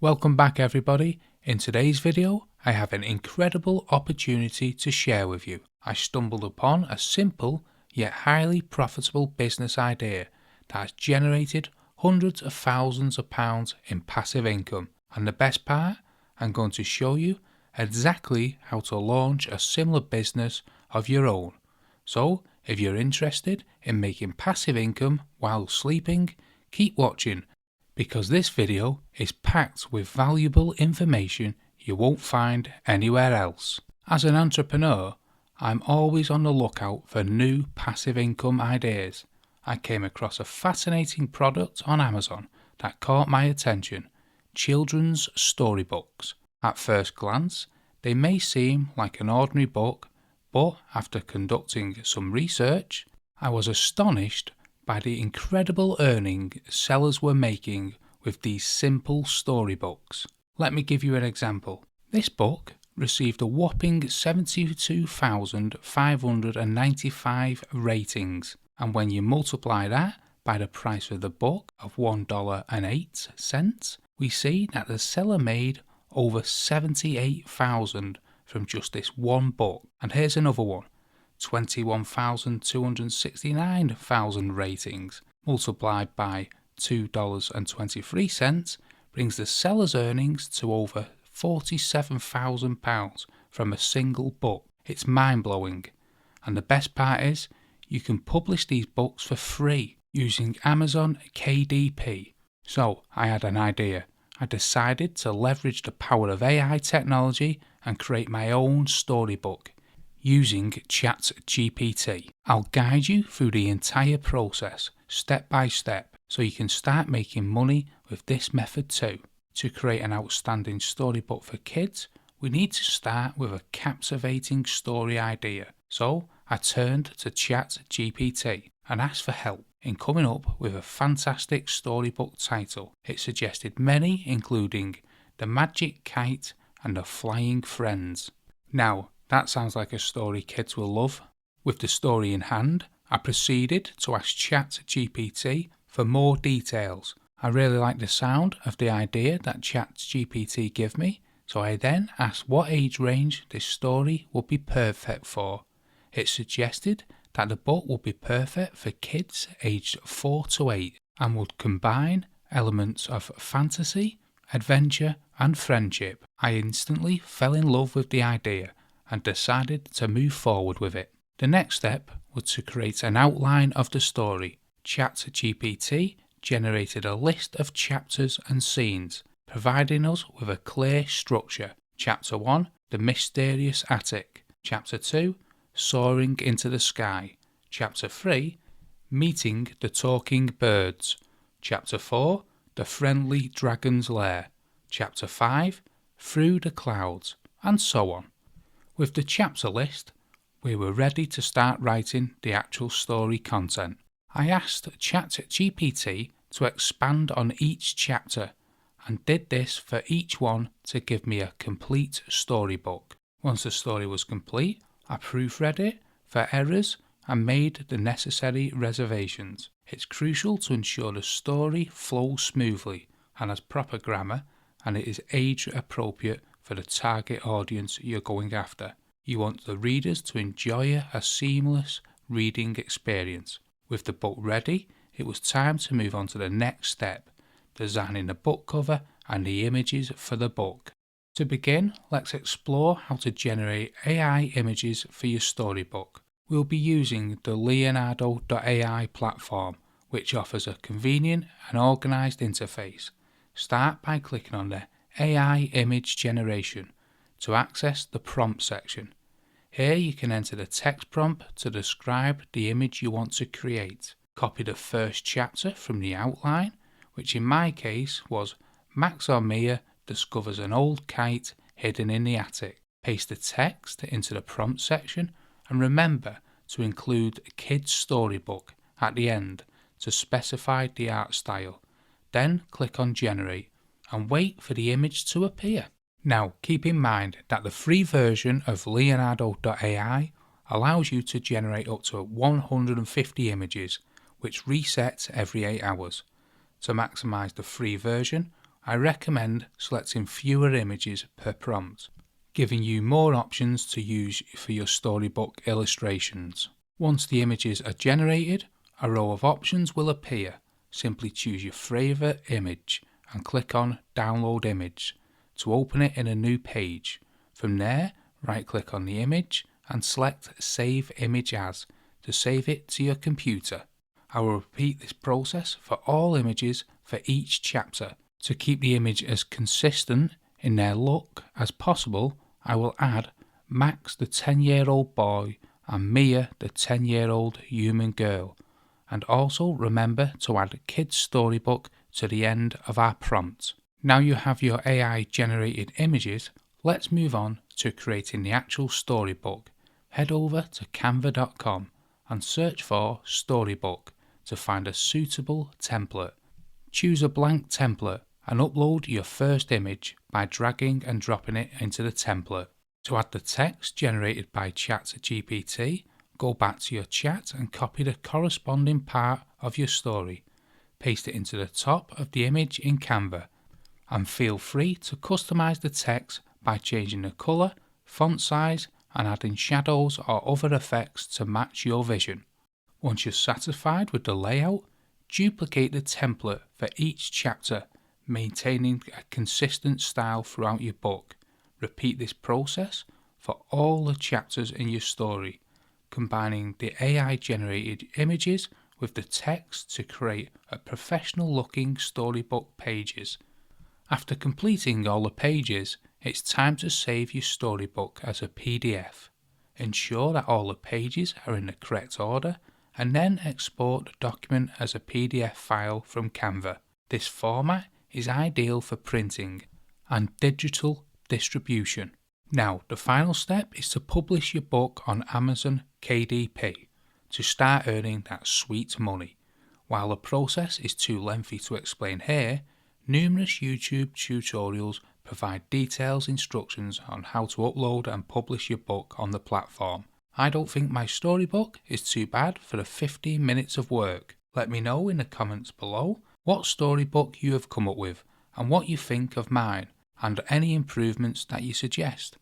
Welcome back everybody. In today's video, I have an incredible opportunity to share with you. I stumbled upon a simple yet highly profitable business idea that has generated hundreds of thousands of pounds in passive income. And the best part, I'm going to show you exactly how to launch a similar business of your own. So, if you're interested in making passive income while sleeping, keep watching, because this video is packed with valuable information you won't find anywhere else. As an entrepreneur, I'm always on the lookout for new passive income ideas. I came across a fascinating product on Amazon that caught my attention: children's storybooks. At first glance, they may seem like an ordinary book, but after conducting some research, I was astonished by the incredible earning sellers were making with these simple storybooks. Let me give you an example. This book received a whopping 72,595 ratings, and when you multiply that by the price of the book of $1.08, we see that the seller made over 78,000 from just this one book. And here's another one: 21,269 ratings multiplied by $2.23 brings the seller's earnings to over £47,000 from a single book. It's mind-blowing. And the best part is, you can publish these books for free using Amazon KDP. So I had an idea. I decided to leverage the power of AI technology and create my own storybook using ChatGPT. I'll guide you through the entire process, step by step, so you can start making money with this method too. To create an outstanding storybook for kids, we need to start with a captivating story idea. So I turned to ChatGPT and asked for help in coming up with a fantastic storybook title. It suggested many, including The Magic Kite and The Flying Friends. Now, that sounds like a story kids will love. With the story in hand, I proceeded to ask ChatGPT for more details. I really liked the sound of the idea that ChatGPT gave me, so I then asked what age range this story would be perfect for. It suggested that the book would be perfect for kids aged 4 to 8 and would combine elements of fantasy, adventure and friendship. I instantly fell in love with the idea and decided to move forward with it. The next step was to create an outline of the story. ChatGPT generated a list of chapters and scenes, providing us with a clear structure. Chapter 1, The Mysterious Attic. Chapter 2, Soaring into the Sky. Chapter 3, Meeting the Talking Birds. Chapter 4, The Friendly Dragon's Lair. Chapter 5, Through the Clouds, and so on. With the chapter list, we were ready to start writing the actual story content. I asked ChatGPT to expand on each chapter and did this for each one to give me a complete storybook. Once the story was complete, I proofread it for errors and made the necessary reservations. It's crucial to ensure the story flows smoothly and has proper grammar, and it is age appropriate for the target audience you're going after. You want the readers to enjoy a seamless reading experience. With the book ready, it was time to move on to the next step: designing the book cover and the images for the book. To begin, let's explore how to generate AI images for your storybook. We'll be using the Leonardo.Ai platform, which offers a convenient and organized interface. Start by clicking on the AI image generation to access the prompt section. Here you can enter the text prompt to describe the image you want to create. Copy the first chapter from the outline, which in my case was Max or Mia discovers an old kite hidden in the attic. Paste the text into the prompt section and remember to include a kid's storybook at the end to specify the art style. Then click on Generate and wait for the image to appear. Now keep in mind that the free version of Leonardo.Ai allows you to generate up to 150 images, which resets every 8 hours. To maximize the free version, I recommend selecting fewer images per prompt, giving you more options to use for your storybook illustrations. Once the images are generated, a row of options will appear. Simply choose your favourite image and click on Download Image to open it in a new page. From there, right-click on the image and select Save Image As to save it to your computer. I will repeat this process for all images for each chapter. To keep the image as consistent in their look as possible, I will add Max the 10-year-old boy and Mia the 10-year-old human girl. And also remember to add a kid's storybook to the end of our prompt. Now you have your AI generated images, let's move on to creating the actual storybook. Head over to Canva.com and search for Storybook to find a suitable template. Choose a blank template and upload your first image by dragging and dropping it into the template. To add the text generated by ChatGPT, go back to your chat and copy the corresponding part of your story. Paste it into the top of the image in Canva, and feel free to customize the text by changing the color, font size, and adding shadows or other effects to match your vision. Once you're satisfied with the layout, duplicate the template for each chapter, maintaining a consistent style throughout your book. Repeat this process for all the chapters in your story, combining the AI generated images with the text to create a professional looking storybook pages. After completing all the pages, it's time to save your storybook as a PDF. Ensure that all the pages are in the correct order and then export the document as a PDF file from Canva. This format is ideal for printing and digital distribution. Now, the final step is to publish your book on Amazon KDP to start earning that sweet money. While the process is too lengthy to explain here, numerous YouTube tutorials provide detailed instructions on how to upload and publish your book on the platform. I don't think my storybook is too bad for the 15 minutes of work. Let me know in the comments below what storybook you have come up with and what you think of mine and any improvements that you suggest.